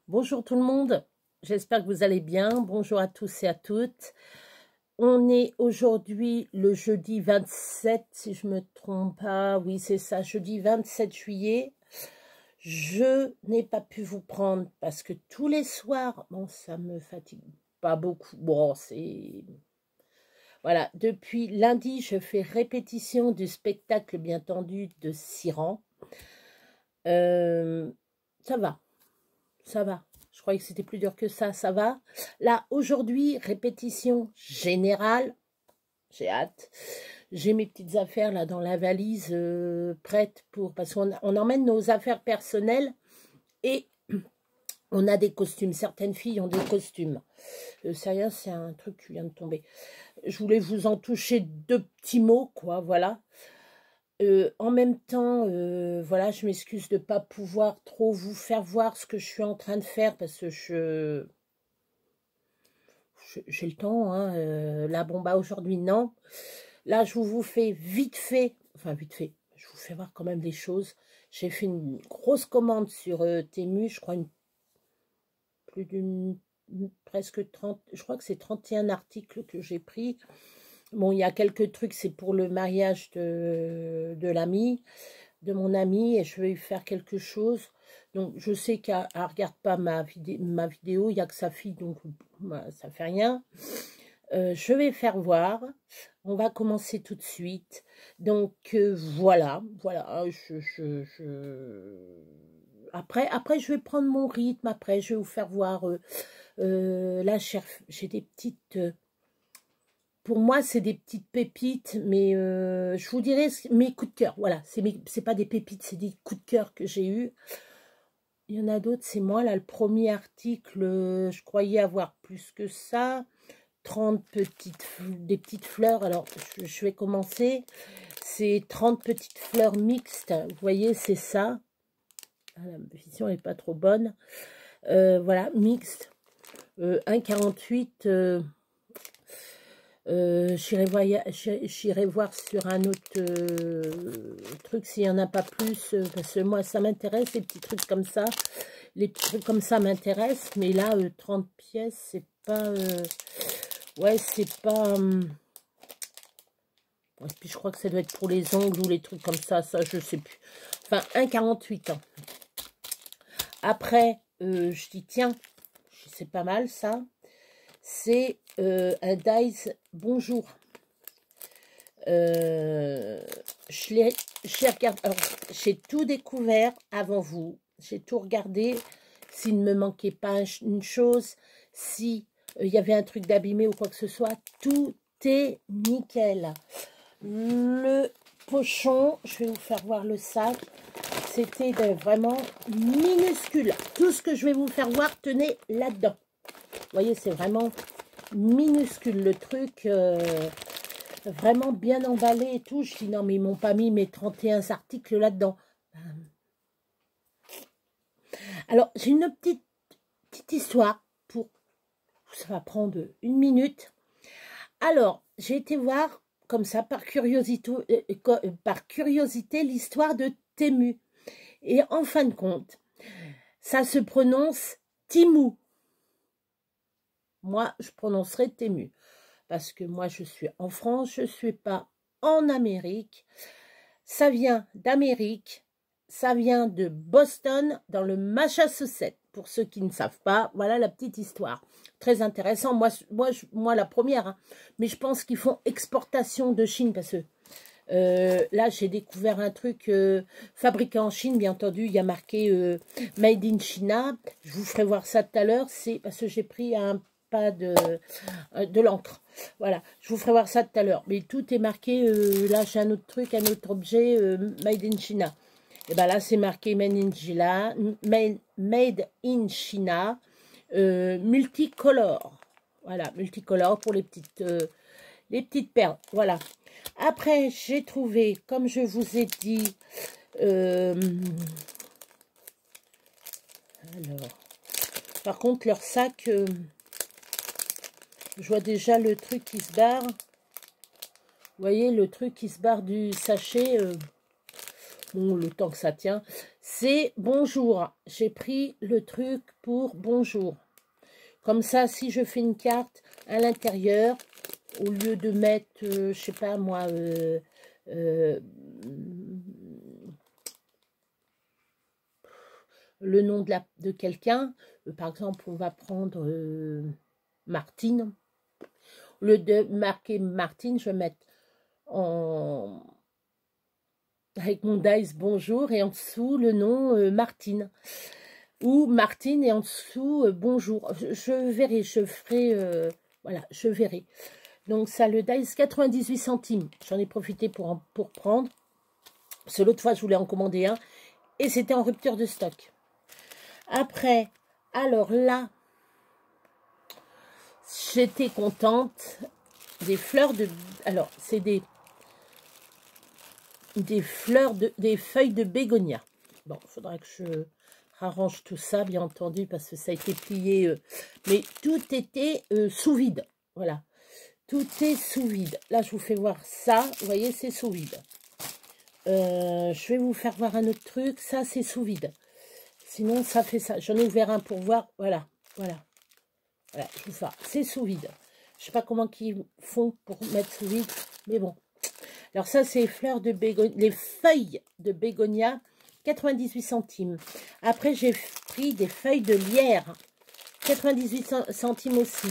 Bonjour tout le monde, j'espère que vous allez bien. Bonjour à tous et à toutes. On est aujourd'hui le jeudi 27, si je me trompe pas. Oui, c'est ça, jeudi 27 juillet. Je n'ai pas pu vous prendre parce que tous les soirs, bon, ça me fatigue pas beaucoup. Bon, c'est... Voilà, depuis lundi, je fais répétition du spectacle bien tendu de Siran. Ça va, ça va. Je croyais que c'était plus dur que ça va. Là, aujourd'hui, répétition générale. J'ai hâte. J'ai mes petites affaires là dans la valise prête pour... Parce qu'on emmène nos affaires personnelles et on a des costumes. Certaines filles ont des costumes. Sérieux, c'est un truc qui vient de tomber. Je voulais vous en toucher deux petits mots, quoi, voilà. En même temps, voilà, je m'excuse de ne pas pouvoir trop vous faire voir ce que je suis en train de faire parce que j'ai le temps, hein. Là, bon, bah, aujourd'hui, non. Là, je vous fais vite fait, enfin, vite fait, je vous fais voir quand même des choses. J'ai fait une grosse commande sur Temu, je crois, plus d'une, presque 30, je crois que c'est 31 articles que j'ai pris. Bon, il y a quelques trucs, c'est pour le mariage de l'ami, de mon ami, et je vais lui faire quelque chose. Donc, je sais qu'elle ne regarde pas ma vidéo, il n'y a que sa fille, donc bah, ça fait rien. Je vais faire voir. On va commencer tout de suite. Donc, voilà. Après, je vais prendre mon rythme. Après, je vais vous faire voir. Là, j'ai des petites... pour moi, c'est des petites pépites, mais je vous dirai mes coups de cœur. Voilà, c'est pas des pépites, c'est des coups de cœur que j'ai eus. Il y en a d'autres, c'est moi. Là, le premier article, je croyais avoir plus que ça. 30 des petites fleurs. Alors, je vais commencer. C'est 30 petites fleurs mixtes. Vous voyez, c'est ça. Ah, la vision n'est pas trop bonne. Voilà, mixte. 1,48. J'irai voir sur un autre truc s'il n'y en a pas plus, parce que moi ça m'intéresse, les petits trucs comme ça. Les petits trucs comme ça m'intéressent, mais là 30 pièces, c'est pas... ouais, c'est pas... Et puis je crois que ça doit être pour les ongles ou les trucs comme ça je sais plus. Enfin, 1,48 ans. Après, je dis tiens, c'est pas mal ça. C'est un Dice Bonjour. Je regarde. Alors, j'ai tout découvert avant vous. J'ai tout regardé. S'il ne me manquait pas une chose, si il y avait un truc d'abîmé ou quoi que ce soit, tout est nickel. Le pochon, je vais vous faire voir le sac. C'était vraiment minuscule. Tout ce que je vais vous faire voir, tenez là-dedans. Vous voyez, c'est vraiment minuscule le truc. Vraiment bien emballé et tout. Je dis non, mais ils m'ont pas mis mes 31 articles là-dedans. Alors, j'ai une petite histoire pour... Ça va prendre 1 minute. Alors, j'ai été voir comme ça par curiosité l'histoire de Temu. Et en fin de compte, ça se prononce Timou. Moi, je prononcerai Temu. Parce que moi, je suis en France, je ne suis pas en Amérique. Ça vient d'Amérique, ça vient de Boston, dans le Massachusetts. Pour ceux qui ne savent pas, voilà la petite histoire. Très intéressant. Moi la première. Hein. Mais je pense qu'ils font exportation de Chine parce que là, j'ai découvert un truc fabriqué en Chine. Bien entendu, il y a marqué Made in China. Je vous ferai voir ça tout à l'heure. C'est parce que j'ai pris un pas de l'encre. Voilà, je vous ferai voir ça tout à l'heure. Mais tout est marqué, là j'ai un autre truc, un autre objet, Made in China. Et bien là c'est marqué Made in China, multicolore. Voilà, multicolore pour les petites perles. Voilà. Après, j'ai trouvé, comme je vous ai dit, alors, par contre leur sac... je vois déjà le truc qui se barre. Vous voyez, le truc qui se barre du sachet. bon, le temps que ça tient, c'est bonjour. J'ai pris le truc pour bonjour. Comme ça, si je fais une carte à l'intérieur, au lieu de mettre, je sais pas moi, le nom de quelqu'un, par exemple, on va prendre Martine. Au lieu de marquer Martine, je vais mettre avec mon dice bonjour et en dessous le nom Martine. Ou Martine et en dessous bonjour. Je verrai, je ferai, voilà, je verrai. Donc ça, le dice 98 centimes. J'en ai profité pour prendre. Parce que l'autre fois, je voulais en commander un. Et c'était en rupture de stock. Après, alors là, j'étais contente des fleurs de... Alors, c'est des feuilles de bégonia. Bon, il faudra que je arrange tout ça, bien entendu, parce que ça a été plié. Mais tout était sous vide. Voilà. Tout est sous vide. Là, je vous fais voir ça. Vous voyez, c'est sous vide. Je vais vous faire voir un autre truc. Ça, c'est sous vide. Sinon, ça fait ça. J'en ai ouvert un pour voir. Voilà. Voilà. Voilà, je vous fais. C'est sous vide. Je sais pas comment ils font pour mettre sous vide. Mais bon. Alors ça, c'est les feuilles de bégonia. 98 centimes. Après, j'ai pris des feuilles de lierre. 98 centimes aussi.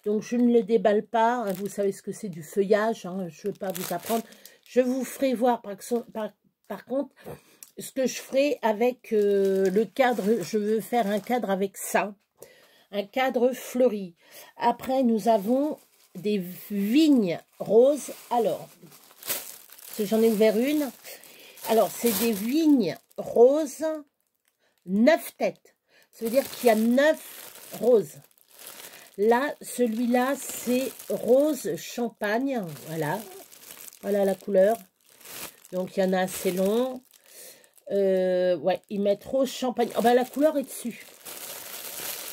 Donc, je ne le déballe pas. Vous savez ce que c'est du feuillage. Hein, je ne veux pas vous apprendre. Je vous ferai voir, par contre, ce que je ferai avec le cadre. Je veux faire un cadre avec ça. Un cadre fleuri. Après, nous avons des vignes roses. Alors, j'en ai ouvert une. Alors, c'est des vignes roses, 9 têtes. Ça veut dire qu'il y a 9 roses. Là, celui-là, c'est rose champagne. Voilà. Voilà la couleur. Donc, il y en a assez long. Ouais, ils mettent rose champagne. Oh, ben, la couleur est dessus.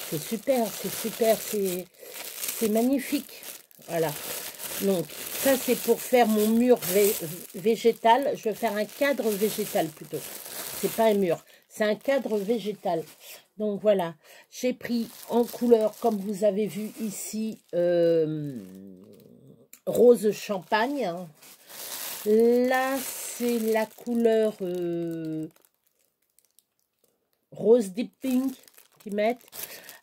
C'est super, c'est magnifique. Voilà. Donc, ça, c'est pour faire mon mur végétal. Je vais faire un cadre végétal plutôt. C'est pas un mur, c'est un cadre végétal. Donc, voilà. J'ai pris en couleur, comme vous avez vu ici, rose champagne. Là, c'est la couleur rose deep pink qu'ils mettent.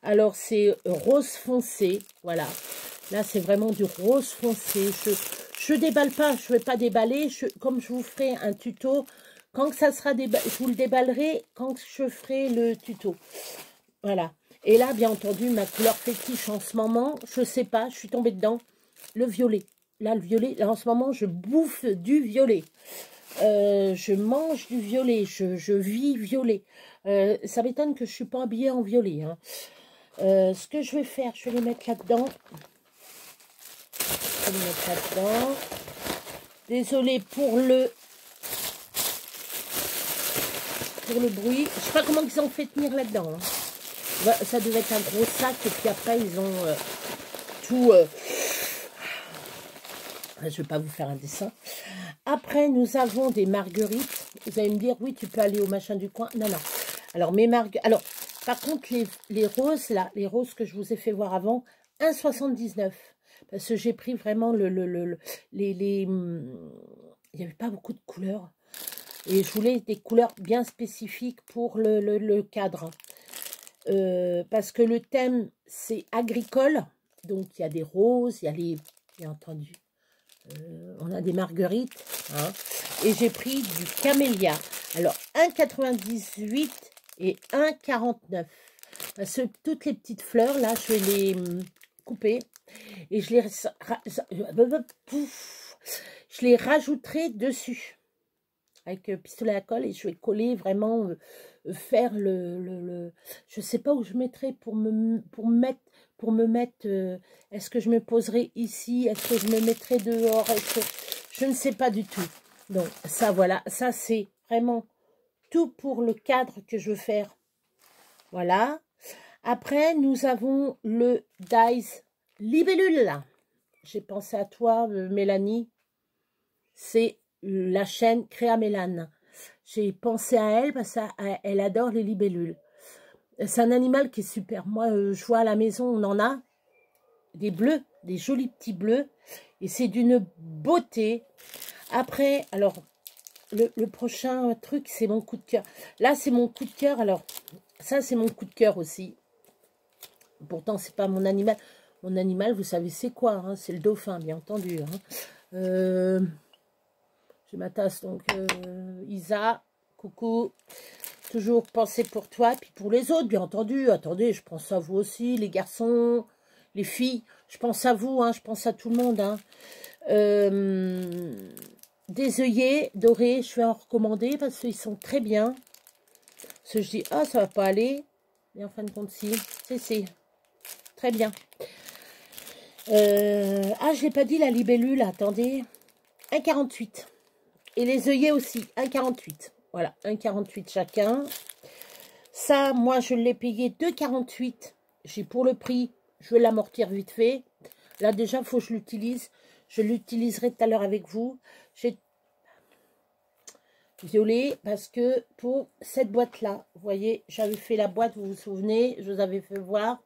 Alors, c'est rose foncé. Voilà. Là, c'est vraiment du rose foncé. Je déballe pas, je ne vais pas déballer. Comme je vous ferai un tuto, quand ça sera déballé, je vous le déballerai quand je ferai le tuto. Voilà. Et là, bien entendu, ma couleur fétiche en ce moment, je ne sais pas, je suis tombée dedans, le violet. Là, le violet, là, en ce moment, je bouffe du violet. Je mange du violet, je vis violet. Ça m'étonne que je ne suis pas habillée en violet. Hein. Ce que je vais faire, je vais les mettre là-dedans. Je vais les mettre là-dedans. Désolée pour le bruit. Je sais pas comment ils ont fait tenir là-dedans. Hein. Ça devait être un gros sac et puis après ils ont tout... Je ne vais pas vous faire un dessin. Après, nous avons des marguerites. Vous allez me dire, oui, tu peux aller au machin du coin. Non, non. Alors, mes marguerites... Alors, par contre, les roses, là, les roses que je vous ai fait voir avant, 1,79. Parce que j'ai pris vraiment il n'y avait pas beaucoup de couleurs. Et je voulais des couleurs bien spécifiques pour le cadre. Parce que le thème, c'est agricole. Donc, il y a des roses, il y a les... Bien entendu. On a des marguerites. Hein, et j'ai pris du camélia. Alors, 1,98 et 1,49. Parce que toutes les petites fleurs, là, je vais les couper. Et je les rajouterai dessus. Avec pistolet à colle. Et je vais coller vraiment, faire je ne sais pas où je mettrai pour me mettre, est-ce que je me poserai ici, est-ce que je me mettrai dehors, je ne sais pas du tout. Donc ça, voilà, ça c'est vraiment tout pour le cadre que je veux faire. Voilà. Après, nous avons le Dice Libellule. J'ai pensé à toi, Mélanie. C'est la chaîne Créa Mélane. j'ai pensé à elle parce qu'elle adore les libellules. C'est un animal qui est super. Moi, je vois à la maison, on en a des bleus, des jolis petits bleus. Et c'est d'une beauté. Après, alors, le prochain truc, c'est mon coup de cœur. Là, c'est mon coup de cœur. Alors, ça, c'est mon coup de cœur aussi. Pourtant, c'est pas mon animal. Mon animal, vous savez, c'est quoi, hein? C'est le dauphin, bien entendu. Hein. J'ai ma tasse, donc Isa, coucou. Toujours penser pour toi, puis pour les autres, bien entendu. Attendez, je pense à vous aussi, les garçons, les filles. Je pense à vous, hein, je pense à tout le monde. Hein. Des œillets dorés, je vais en recommander parce qu'ils sont très bien. Parce que je dis, ah, ça va pas aller. Mais en fin de compte, si. C'est. Très bien. Ah, je l'ai pas dit, la libellule, attendez. 1,48. Et les œillets aussi, 1,48. Voilà, 1,48 chacun. Ça, moi, je l'ai payé 2,48. J'ai pour le prix, je vais l'amortir vite fait. Là, déjà, il faut que je l'utilise. Je l'utiliserai tout à l'heure avec vous. J'ai violet parce que pour cette boîte-là, vous voyez, j'avais fait la boîte, vous vous souvenez, je vous avais fait voir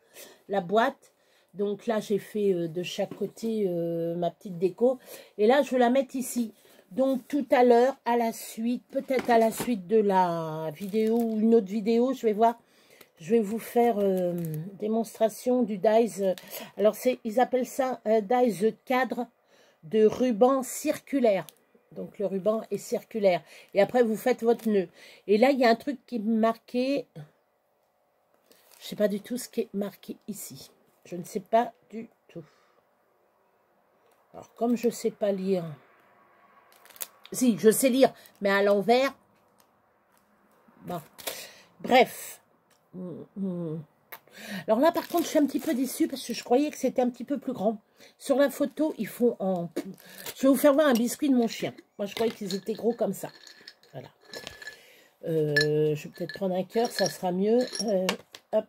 la boîte. Donc là, j'ai fait de chaque côté ma petite déco. Et là, je vais la mettre ici. Donc tout à l'heure, à la suite, peut-être à la suite de la vidéo ou une autre vidéo, je vais voir. Je vais vous faire démonstration du dies. Alors, ils appellent ça dies cadre de ruban circulaire. Donc, le ruban est circulaire. Et après, vous faites votre nœud. Et là, il y a un truc qui est marqué. Je ne sais pas du tout ce qui est marqué ici. Je ne sais pas du tout. Alors, comme je ne sais pas lire. Si, je sais lire, mais à l'envers. Bon. Bref. Alors là, par contre, je suis un petit peu déçue parce que je croyais que c'était un petit peu plus grand. Sur la photo, ils font en... Je vais vous faire voir un biscuit de mon chien. Moi, je croyais qu'ils étaient gros comme ça. Voilà. Je vais peut-être prendre un cœur, ça sera mieux. Hop.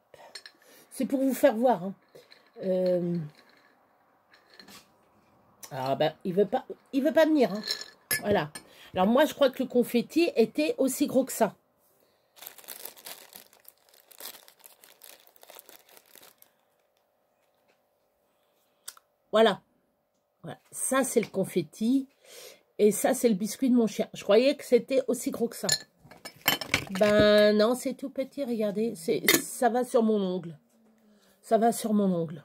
C'est pour vous faire voir. Hein. Ah ben, il veut pas venir. Hein. Voilà. Alors moi, je crois que le confetti était aussi gros que ça. Voilà. Voilà. Ça, c'est le confetti. Et ça, c'est le biscuit de mon chien. Je croyais que c'était aussi gros que ça. Ben non, c'est tout petit, regardez. Ça va sur mon ongle. Ça va sur mon ongle.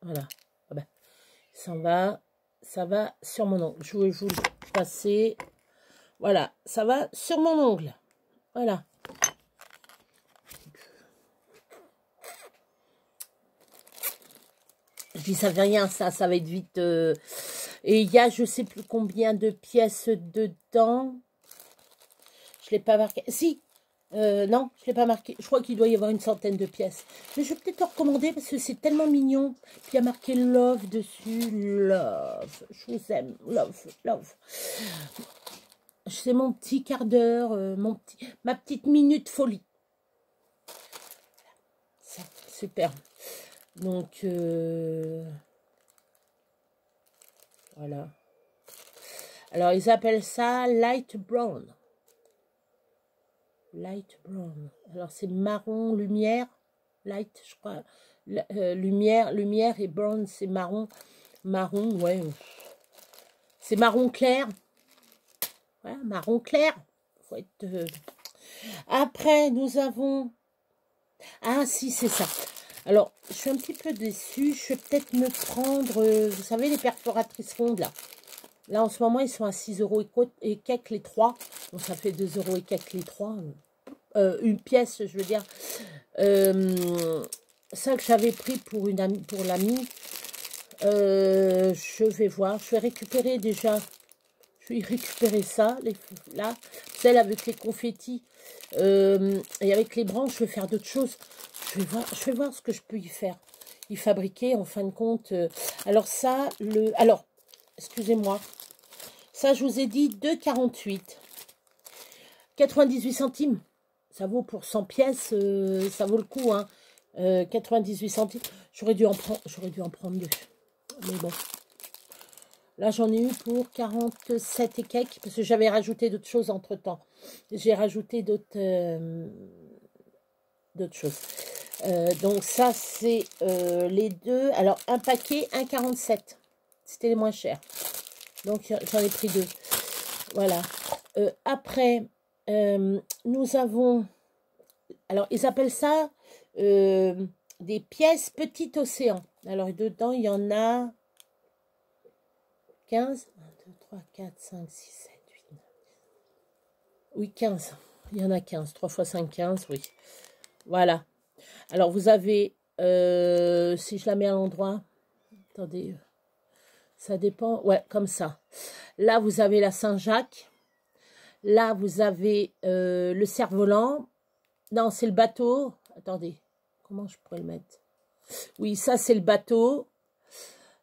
Voilà. Ah ben, ça va sur mon ongle. Je vais vous le passer. Voilà, ça va sur mon ongle. Voilà. Je dis, ça fait rien, ça va être vite. Et il y a, je sais plus combien de pièces dedans. Je ne l'ai pas marqué. Si, non, je ne l'ai pas marqué. Je crois qu'il doit y avoir une centaine de pièces. Mais je vais peut-être le recommander parce que c'est tellement mignon. Puis il y a marqué love dessus. Love. Je vous aime. Love, love. C'est mon petit quart d'heure, ma petite minute folie. Ça, super. Donc, voilà. Alors, ils appellent ça light brown. Light brown. Alors, c'est marron, lumière. Light, je crois. Lumière et brown, c'est marron. Marron, ouais. C'est marron clair. Voilà, marron clair. Faut être... Après, nous avons... Ah, si, c'est ça. Alors, je suis un petit peu déçue. Je vais peut-être me prendre... vous savez, les perforatrices rondes, là. Là, en ce moment, ils sont à 6 € et quelques les 3. Donc, ça fait 2 € et quelques les 3. Une pièce, je veux dire. Ça que j'avais pris pour l'amie. Je vais voir. Je vais récupérer déjà... Je vais récupérer ça, là, celle avec les confettis et avec les branches, je vais faire d'autres choses. Je vais voir ce que je peux y faire. Y fabriquer, en fin de compte. Alors ça, alors, excusez-moi. Ça, je vous ai dit 2,48. 98 centimes. Ça vaut pour 100 pièces, ça vaut le coup, hein. 98 centimes. J'aurais dû en prendre deux. Mais bon. Là, j'en ai eu pour 47 et quelques, parce que j'avais rajouté d'autres choses entre-temps. J'ai rajouté d'autres choses. Donc ça, c'est les deux. Alors, un paquet, 1,47. C'était les moins chers. Donc, j'en ai pris deux. Voilà. Après, nous avons... Alors, ils appellent ça des pièces petit océan. Alors, dedans, il y en a 15. 1, 2, 3, 4, 5, 6, 7, 8, 9. Oui, 15. Il y en a 15. 3 fois 5, 15, oui. Voilà. Alors, vous avez... si je la mets à l'endroit... Attendez. Ça dépend. Ouais, comme ça. Là, vous avez la Saint-Jacques. Là, vous avez le cerf-volant. Non, c'est le bateau. Attendez. Comment je pourrais le mettre? Oui, ça, c'est le bateau.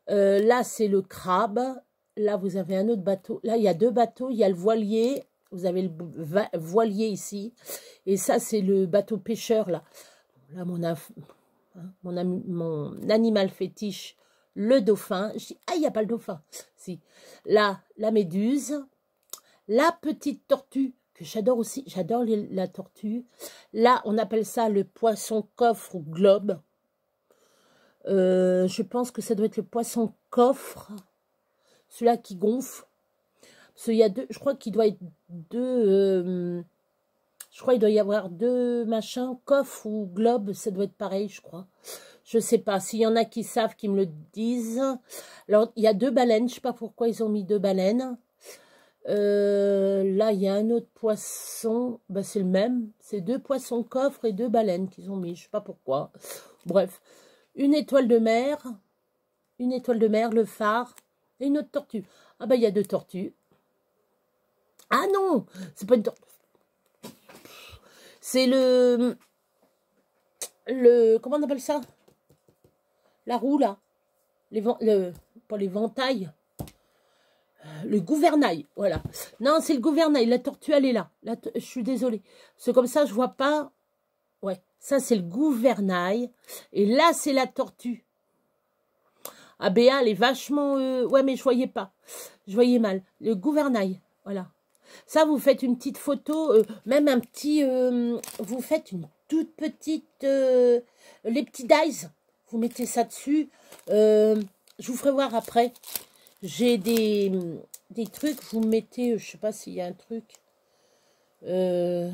Là, c'est le crabe. Là, vous avez un autre bateau. Là, il y a deux bateaux. Il y a le voilier. Vous avez le voilier ici. Et ça, c'est le bateau pêcheur, là. Là, mon animal fétiche, le dauphin. Je dis, ah, il n'y a pas le dauphin. Si. Là, la méduse. La petite tortue, que j'adore aussi. J'adore la tortue. Là, on appelle ça le poisson coffre ou globe. Je pense que ça doit être le poisson coffre. Celui-là qui gonfle. Parce qu'il y a deux, je crois qu'il doit être deux... je crois qu'il doit y avoir deux machins, coffre ou globe, ça doit être pareil, je crois. Je sais pas. S'il y en a qui savent, qui me le disent. Alors, il y a deux baleines. Je sais pas pourquoi ils ont mis deux baleines. Là, il y a un autre poisson. Ben, c'est le même. C'est deux poissons coffres et deux baleines qu'ils ont mis. Je sais pas pourquoi. Bref. Une étoile de mer. Une étoile de mer, le phare. Et une autre tortue. Ah ben, il y a deux tortues. Ah non, c'est pas une tortue. C'est le... Comment on appelle ça? La roue, là. Pas les ventailles. Le gouvernail, voilà. Non, c'est le gouvernail. La tortue, elle est là. Je suis désolée. C'est comme ça, je vois pas. Ouais, ça, c'est le gouvernail. Et là, c'est la tortue. Ah, Béa, elle est vachement... Ouais, mais je voyais pas. Je voyais mal. Le gouvernail, voilà. Ça, vous faites une petite photo, même un petit... vous faites une toute petite... les petits dies. Vous mettez ça dessus. Je vous ferai voir après. J'ai des trucs. Vous mettez... je sais pas s'il y a un truc. Je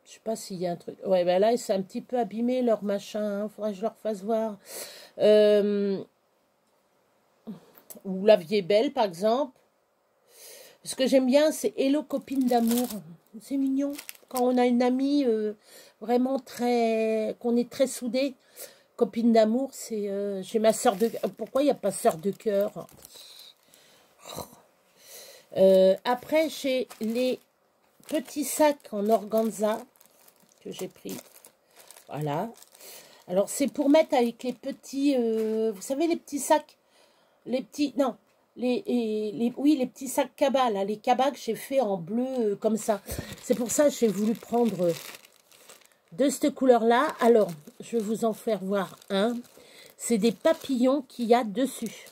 sais pas s'il y a un truc. Ouais, ben là, c'est un petit peu abîmé, leur machin. Faudrait que je leur fasse voir. Ou La vie est belle, par exemple. Ce que j'aime bien, c'est Hello copine d'amour. C'est mignon. Quand on a une amie vraiment très... qu'on est très soudés. Copine d'amour, c'est... j'ai ma sœur de... Pourquoi il n'y a pas sœur de cœur? Après, j'ai les petits sacs en organza que j'ai pris. Voilà. Alors, c'est pour mettre avec les petits... vous savez, les petits sacs? Les petits... Non. Oui, les petits sacs cabas, là, les cabas que j'ai fait en bleu, comme ça. C'est pour ça que j'ai voulu prendre de cette couleur-là. Alors, je vais vous en faire voir un. C'est des papillons qu'il y a dessus.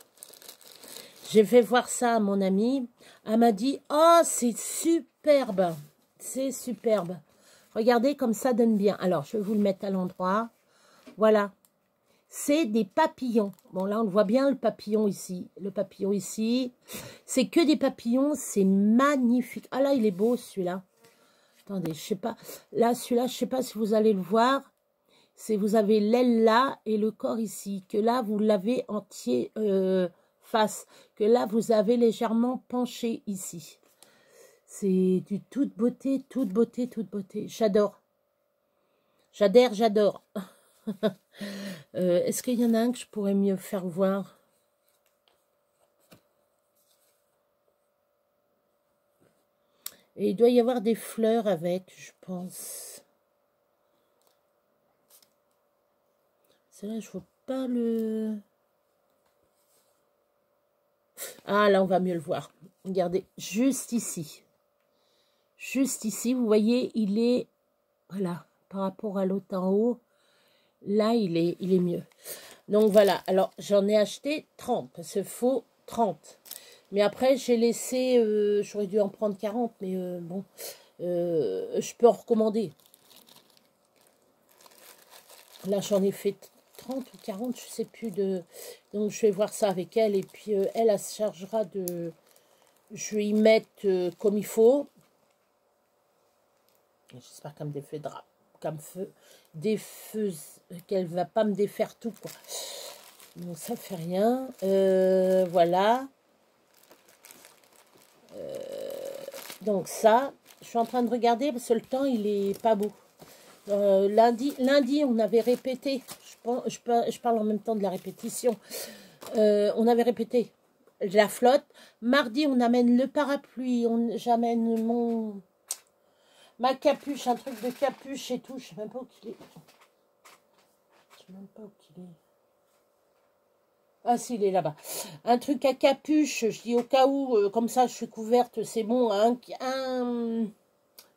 J'ai fait voir ça à mon amie. Elle m'a dit, oh, c'est superbe. C'est superbe. Regardez comme ça donne bien. Alors, je vais vous le mettre à l'endroit. Voilà. C'est des papillons. Bon, là, on le voit bien, le papillon ici. Le papillon ici. C'est que des papillons. C'est magnifique. Ah là, il est beau, celui-là. Attendez, je sais pas. Là, celui-là, je sais pas si vous allez le voir. C'est vous avez l'aile là et le corps ici. Que là, vous l'avez entier face. Que là, vous avez légèrement penché ici. C'est du toute beauté, toute beauté, toute beauté. J'adore. J'adore. Est-ce qu'il y en a un que je pourrais mieux faire voir? Et il doit y avoir des fleurs avec, je pense. Celle-là, je vois pas le... Ah, là, on va mieux le voir. Regardez, juste ici. Juste ici, vous voyez, il est... Voilà, par rapport à l'autre en haut. Là, il est mieux. Donc voilà, alors j'en ai acheté 30, parce qu'il faut 30. Mais après, j'ai laissé, j'aurais dû en prendre 40, mais bon, je peux en recommander. Là, j'en ai fait 30 ou 40, je sais plus. Donc, je vais voir ça avec elle. Et puis, elle se chargera de... Je vais y mettre comme il faut. J'espère qu'elle me défaudra. Qu'elle va pas me défaire tout, quoi. Donc, ça fait rien. Voilà. Donc, ça, je suis en train de regarder parce que le temps, il est pas beau. Lundi, on avait répété. Je parle en même temps de la répétition. On avait répété la flotte. Mardi, on amène le parapluie. J'amène ma capuche, un truc de capuche et tout. Je sais même pas où qu'il est. Je sais même pas où qu'il est. Ah, si, il est là-bas. Un truc à capuche, je dis au cas où, comme ça, je suis couverte, c'est bon.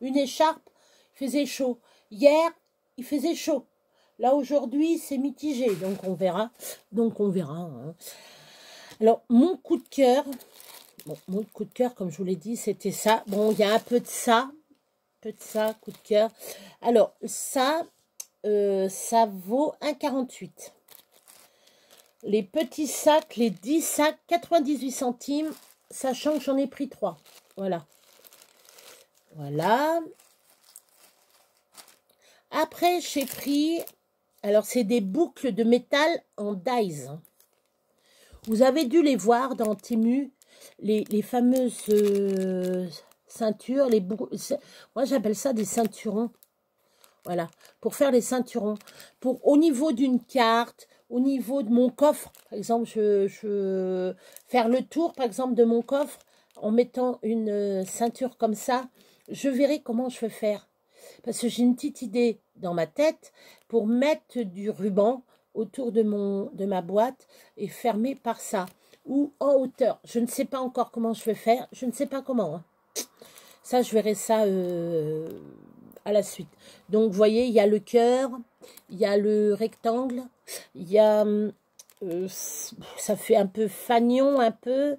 Une écharpe, il faisait chaud. Hier, il faisait chaud. Là, aujourd'hui, c'est mitigé, donc on verra. Hein. Alors, mon coup de cœur, comme je vous l'ai dit, c'était ça. Bon, il y a un peu de ça, coup de cœur. Alors, ça vaut 1,48 €. Les petits sacs, les 10 sacs, 98 centimes, sachant que j'en ai pris 3. Voilà. Voilà. Après, j'ai pris... Alors, c'est des boucles de métal en dies. Vous avez dû les voir dans Temu, les fameuses ceintures. Moi, j'appelle ça des ceinturons. Voilà, pour faire les ceinturons. Au niveau d'une carte, au niveau de mon coffre, par exemple, je faire le tour, par exemple, de mon coffre, en mettant une ceinture comme ça, je verrai comment je vais faire. Parce que j'ai une petite idée dans ma tête pour mettre du ruban autour de ma boîte et fermer par ça. Ou en hauteur. Je ne sais pas encore comment je vais faire. Je ne sais pas comment. Hein. Ça, je verrai ça à la suite. Donc, vous voyez, il y a le cœur, il y a le rectangle, il y a... ça fait un peu fanion, un peu.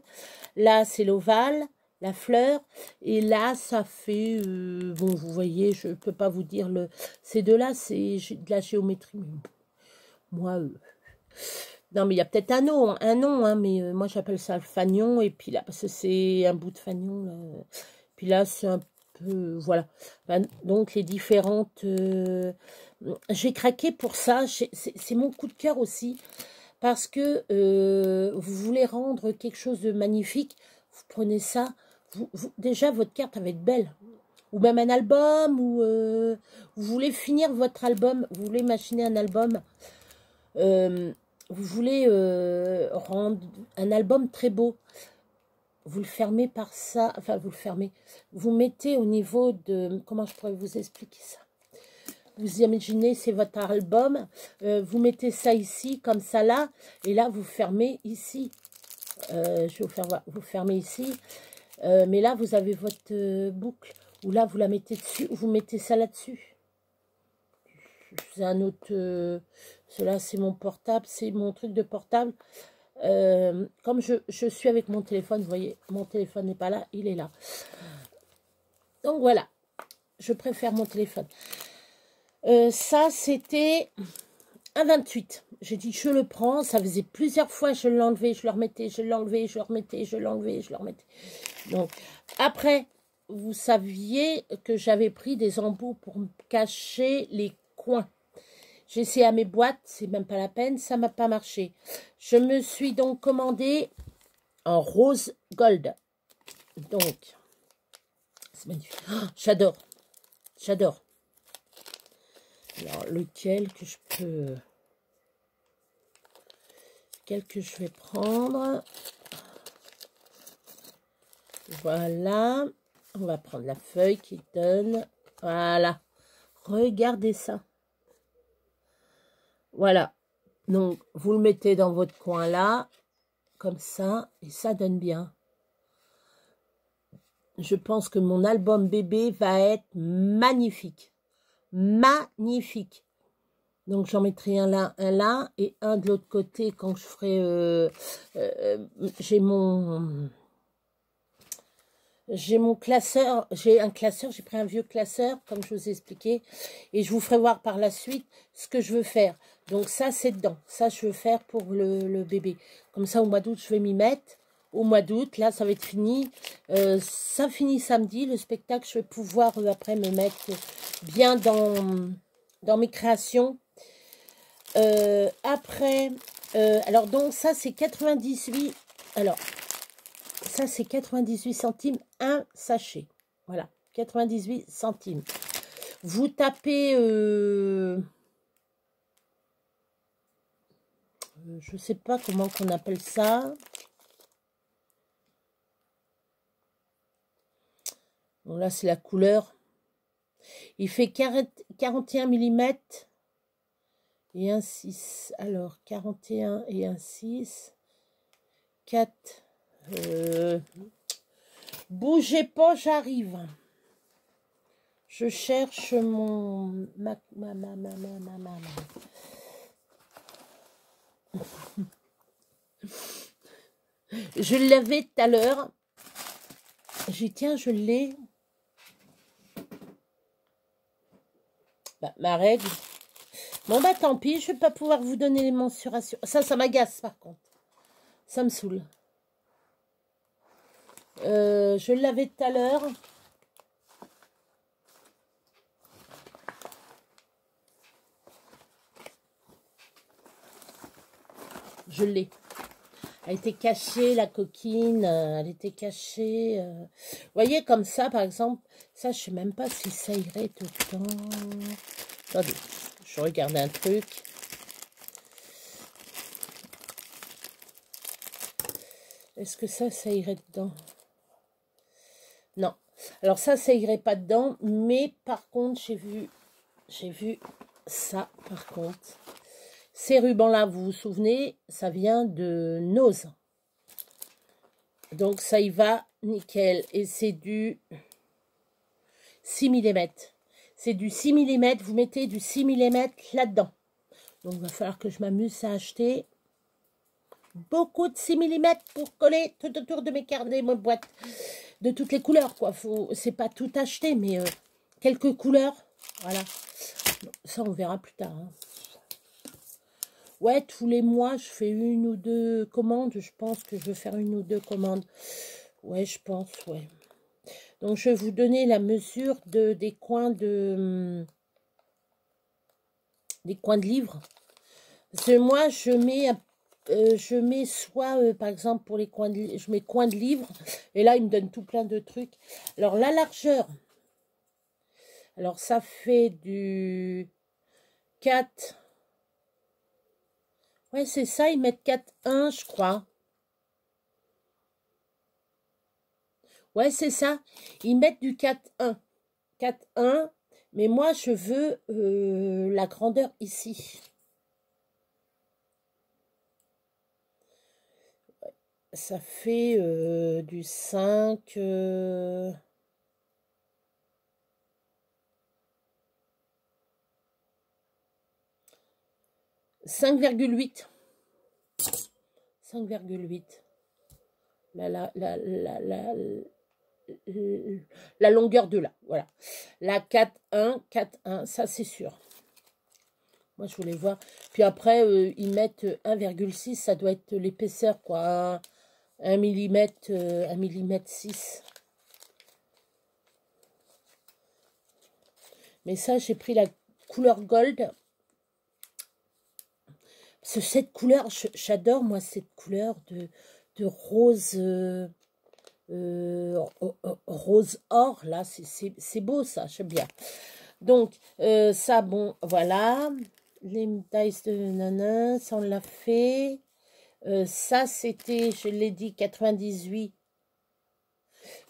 Là, c'est l'ovale, la fleur. Et là, ça fait... bon, vous voyez, je ne peux pas vous dire le... Ces deux-là, c'est de la géométrie. Mais moi... non, mais il y a peut-être un nom, hein, mais moi, j'appelle ça le fanion. Et puis là, parce que c'est un bout de fanion. Là. Puis là, c'est un peu... Voilà. Donc, les différentes... j'ai craqué pour ça. C'est mon coup de cœur aussi. Parce que vous voulez rendre quelque chose de magnifique. Vous prenez ça. Déjà, votre carte, elle va être belle. Ou même un album. Ou vous voulez finir votre album. Vous voulez machiner un album. Vous voulez rendre un album très beau. Vous le fermez par ça. Enfin, vous le fermez. Vous mettez au niveau de... Comment je pourrais vous expliquer ça? Vous imaginez, c'est votre album. Vous mettez ça ici, comme ça là. Et là, vous fermez ici. Je vais vous faire voir. Vous fermez ici. Mais là, vous avez votre boucle. Ou là, vous la mettez dessus. Ou vous mettez ça là-dessus. C'est un autre... cela, c'est mon portable. C'est mon truc de portable. Comme je suis avec mon téléphone, vous voyez, mon téléphone n'est pas là. Il est là. Donc, voilà. Je préfère mon téléphone. Ça, c'était un 28. J'ai dit, je le prends. Ça faisait plusieurs fois, je l'enlevais, je le remettais, je l'enlevais, je le remettais, je l'enlevais, je le remettais. Donc, après, vous saviez que j'avais pris des embouts pour cacher les coins. J'ai essayé à mes boîtes, c'est même pas la peine, ça m'a pas marché. Je me suis donc commandé en rose gold. Donc, c'est magnifique. Oh, j'adore. J'adore. Alors, lequel que je peux... Lequel que je vais prendre? Voilà. On va prendre la feuille qui donne. Voilà. Regardez ça. Voilà. Donc, vous le mettez dans votre coin là. Comme ça. Et ça donne bien. Je pense que mon album bébé va être magnifique. Magnifique. Donc, j'en mettrai un là, et un de l'autre côté quand je ferai... j'ai mon classeur, j'ai un classeur, j'ai pris un vieux classeur, comme je vous ai expliqué, et je vous ferai voir par la suite ce que je veux faire. Donc ça, c'est dedans. Ça, je veux faire pour le bébé. Comme ça, au mois d'août, je vais m'y mettre. Au mois d'août, là, ça va être fini. Ça finit samedi, le spectacle. Je vais pouvoir, après, me mettre bien dans mes créations. Après, alors donc, ça, c'est 98... Alors, ça, c'est 98 centimes, un sachet. Voilà, 98 centimes. Vous tapez, je ne sais pas comment qu'on appelle ça. Bon, là, c'est la couleur. Il fait 41 mm et un 6. Alors, 41 et un 6. 4. Bougez pas, j'arrive. Je cherche mon... Je l'avais tout à l'heure. J'ai dit, tiens, je l'ai. Bah, ma règle. Bon, bah, tant pis, je ne vais pas pouvoir vous donner les mensurations. Ça m'agace, par contre. Ça me saoule. Je l'avais tout à l'heure. Je l'ai. Elle était cachée, la coquine. Elle était cachée. Vous voyez, comme ça, par exemple. Ça, je ne sais même pas si ça irait dedans. Attendez, je regarde un truc. Est-ce que ça irait dedans? Non. Alors ça irait pas dedans. Mais par contre, j'ai vu ça, par contre. Ces rubans-là, vous vous souvenez, ça vient de Nose. Donc, ça y va, nickel. Et c'est du 6 mm. C'est du 6 mm. Vous mettez du 6 mm là-dedans. Donc, il va falloir que je m'amuse à acheter beaucoup de 6 mm pour coller tout autour de mes carnets, mes boîtes. De toutes les couleurs, quoi. C'est pas tout acheter, mais quelques couleurs. Voilà. Ça, on verra plus tard. Hein. Ouais, tous les mois, je fais une ou deux commandes. Je pense que je vais faire une ou deux commandes. Ouais, je pense, ouais. Donc, je vais vous donner la mesure des coins de livres. Parce que moi, je mets soit, par exemple, pour les coins de livres, je mets coins de livres. Et là, il me donne tout plein de trucs. Alors, la largeur. Alors, ça fait du 4... Ouais, c'est ça, ils mettent 4,1, je crois. Ouais, c'est ça. Ils mettent du 4,1. 4,1. Mais moi, je veux la grandeur ici. Ça fait du 5... 5,8. 5,8. La longueur de là. Voilà. La 4,1. 4,1. Ça, c'est sûr. Moi, je voulais voir. Puis après, ils mettent 1,6. Ça doit être l'épaisseur, quoi. 1 mm, 1 mm 6. Mais ça, j'ai pris la couleur gold. Parce que cette couleur, j'adore, moi, cette couleur de rose, rose or, là, c'est beau, ça, j'aime bien. Donc, ça, bon, voilà. Les dice de nana, ça, on l'a fait. Ça, c'était, je l'ai dit, 98.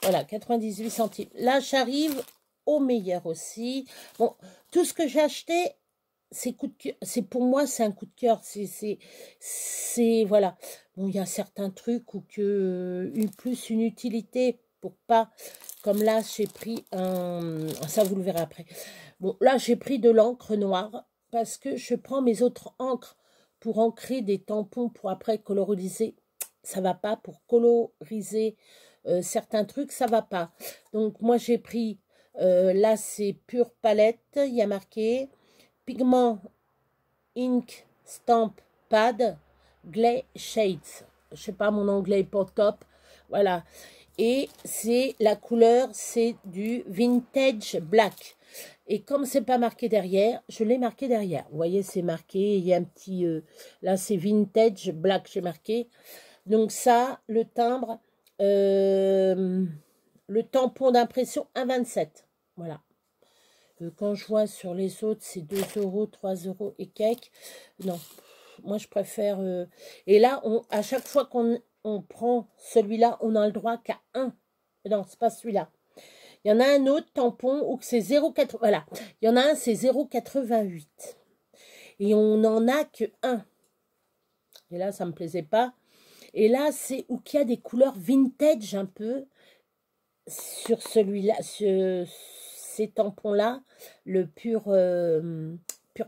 Voilà, 98 centimes. Là, j'arrive au meilleur aussi. Bon, tout ce que j'ai acheté, c'est pour moi, c'est un coup de cœur. C'est voilà. Bon, il y a certains trucs où que plus une utilité pour pas. Comme là, j'ai pris un. Ça, vous le verrez après. Bon, là, j'ai pris de l'encre noire parce que je prends mes autres encres pour ancrer des tampons pour après coloriser. Ça va pas pour coloriser certains trucs, ça va pas. Donc moi j'ai pris, là c'est pure palette, il y a marqué pigment ink stamp pad Glay Shades. Je sais pas, mon anglais est pas top. Voilà. Et c'est la couleur, c'est du Vintage Black. Et comme c'est pas marqué derrière, je l'ai marqué derrière. Vous voyez, c'est marqué, il y a un petit... là, c'est Vintage Black, j'ai marqué. Donc ça, le timbre, le tampon d'impression 1,27. Voilà. Quand je vois sur les autres, c'est 2 euros, 3 euros et quelques. Non, moi je préfère... Et là, à chaque fois qu'on prend celui-là, on a le droit qu'à un. Non, c'est pas celui-là. Il y en a un autre tampon où c'est 0,80. Voilà. Il y en a un, c'est 0,88. Et on n'en a que un. Et là, ça ne me plaisait pas. Et là, c'est où qu'il y a des couleurs vintage un peu sur celui-là, ces tampons-là, le pur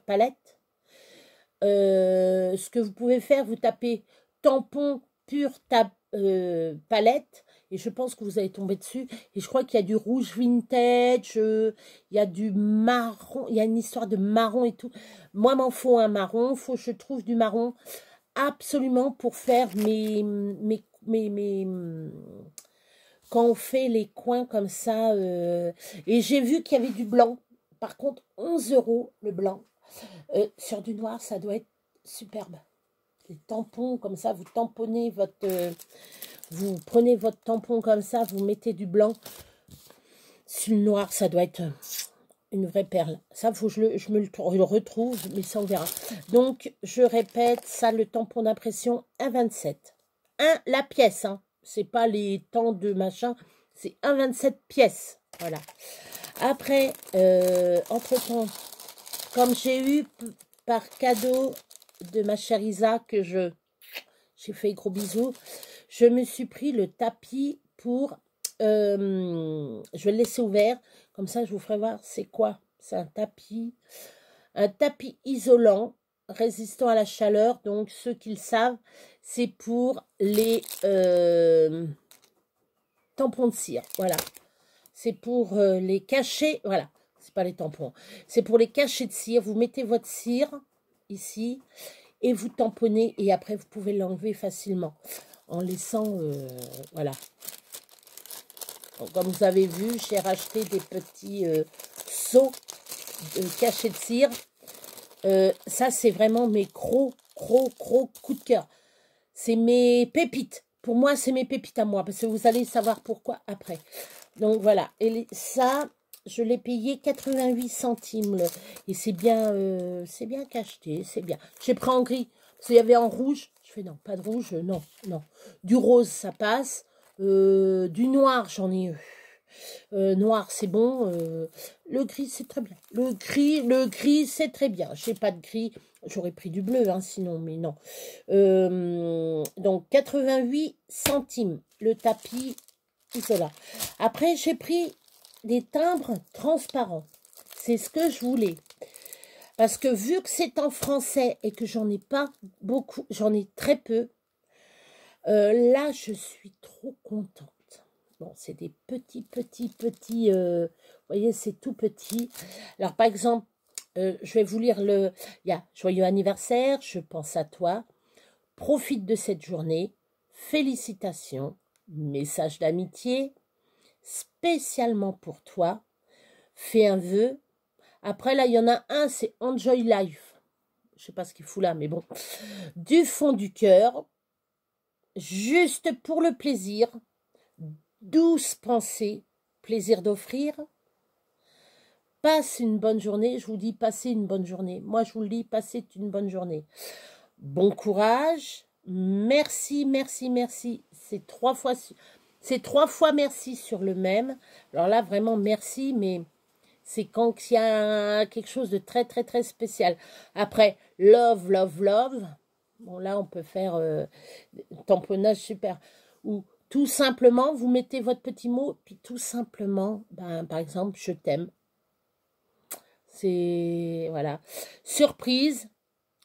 palette. Ce que vous pouvez faire, vous tapez tampon pur palette et je pense que vous allez tomber dessus. Et je crois qu'il y a du rouge vintage, il y a du marron, il y a une histoire de marron et tout. Moi, m'en faut un marron, faut que je trouve du marron absolument pour faire quand on fait les coins comme ça. Et j'ai vu qu'il y avait du blanc. Par contre, 11 euros le blanc. Sur du noir, ça doit être superbe. Les tampons comme ça, vous tamponnez votre... vous prenez votre tampon comme ça, vous mettez du blanc. Sur le noir, ça doit être une vraie perle. Ça, faut que je me le retrouve, mais ça, on verra. Donc, je répète, ça, le tampon d'impression, 1,27. La pièce, hein. C'est pas les temps de machin, c'est 1,27 pièces. Voilà. Après, entre-temps, comme j'ai eu par cadeau de ma chère Isa, que j'ai fait gros bisous, je me suis pris le tapis pour... je vais le laisser ouvert, comme ça je vous ferai voir c'est quoi. C'est un tapis isolant, résistant à la chaleur. Donc ceux qui le savent, c'est pour les tampons de cire. Voilà, c'est pour les cachets. Voilà, c'est pas les tampons, c'est pour les cachets de cire. Vous mettez votre cire ici et vous tamponnez et après vous pouvez l'enlever facilement en laissant voilà. Donc, comme vous avez vu, j'ai racheté des petits seaux de cachets de cire. Ça, c'est vraiment mes gros coups de cœur. C'est mes pépites. Pour moi, c'est mes pépites à moi. Parce que vous allez savoir pourquoi après. Donc, voilà. Et ça, je l'ai payé 88 centimes. Et c'est bien qu'acheté. C'est bien. J'ai pris en gris. Parce qu'il y avait en rouge. Je fais non, pas de rouge. Non. Du rose, ça passe. Du noir, j'en ai eu. Noir, c'est bon. Le gris, c'est très bien. Le gris, c'est très bien. J'ai pas de gris. J'aurais pris du bleu, hein, sinon, mais non. Donc, 88 centimes. Le tapis isolant. Après, j'ai pris des timbres transparents. C'est ce que je voulais. Parce que vu que c'est en français et que j'en ai pas beaucoup, j'en ai très peu, là, je suis trop contente. Bon, c'est des petits, vous voyez, c'est tout petit. Alors, par exemple, je vais vous lire il y a joyeux anniversaire, je pense à toi, profite de cette journée, félicitations, message d'amitié, spécialement pour toi, fais un vœu. Après, là, il y en a un, c'est Enjoy Life. Je sais pas ce qu'il fout là, mais bon. Du fond du cœur, juste pour le plaisir, douce pensée, plaisir d'offrir. Passe une bonne journée. Je vous dis, passez une bonne journée. Moi, je vous le dis, passez une bonne journée. Bon courage. Merci. C'est 3 fois merci sur le même. Alors là, vraiment, merci, mais c'est quand il y a quelque chose de très spécial. Après, love. Bon, là, on peut faire tamponnage super. Ou tout simplement, vous mettez votre petit mot, puis tout simplement, par exemple, je t'aime. C'est, voilà. Surprise,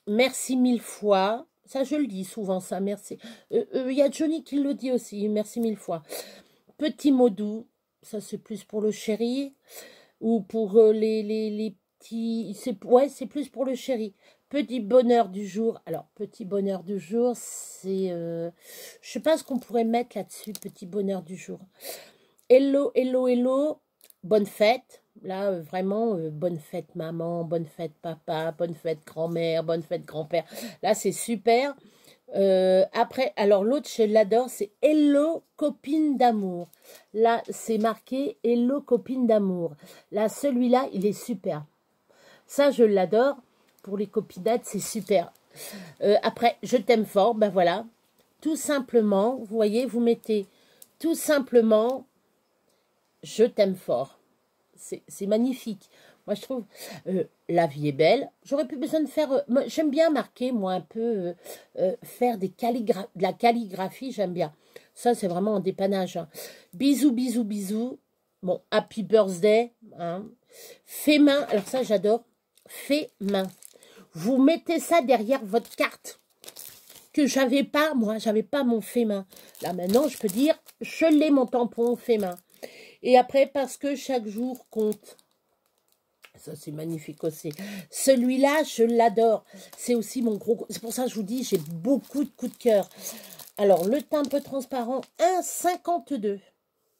merci 1000 fois. Ça, je le dis souvent, ça, merci. Il y a Johnny qui le dit aussi, merci 1000 fois. Petit mot doux, ça c'est plus pour le chéri. Ou pour les petits... Ouais, c'est plus pour le chéri. Petit bonheur du jour. Alors, petit bonheur du jour, c'est... je sais pas ce qu'on pourrait mettre là-dessus, petit bonheur du jour. Hello, hello, hello. Bonne fête. Là, vraiment, bonne fête maman, bonne fête papa, bonne fête grand-mère, bonne fête grand-père. Là, c'est super. Après, alors l'autre, je l'adore, c'est Hello copine d'amour. Là, c'est marqué Hello copine d'amour. Là, celui-là, il est super. Ça, je l'adore. Pour les copinettes, c'est super. Après, je t'aime fort, ben voilà. Tout simplement, vous voyez, vous mettez tout simplement, je t'aime fort. C'est magnifique. Moi, je trouve, la vie est belle. J'aurais plus besoin de faire... j'aime bien marquer, moi, un peu, faire de la calligraphie, j'aime bien. Ça, c'est vraiment un dépannage. Hein. Bisous, bisous, bisous. Bon, happy birthday. Hein. Fait main, alors ça, j'adore. Fait main. Vous mettez ça derrière votre carte. Que j'avais pas, moi, j'avais pas mon fait main. Là, maintenant, je peux dire, je l'ai, mon tampon fait main. Et après, parce que chaque jour compte. Ça, c'est magnifique aussi. Celui-là, je l'adore. C'est aussi mon gros... C'est pour ça que je vous dis, j'ai beaucoup de coups de cœur. Alors, le teint un peu transparent, 1,52.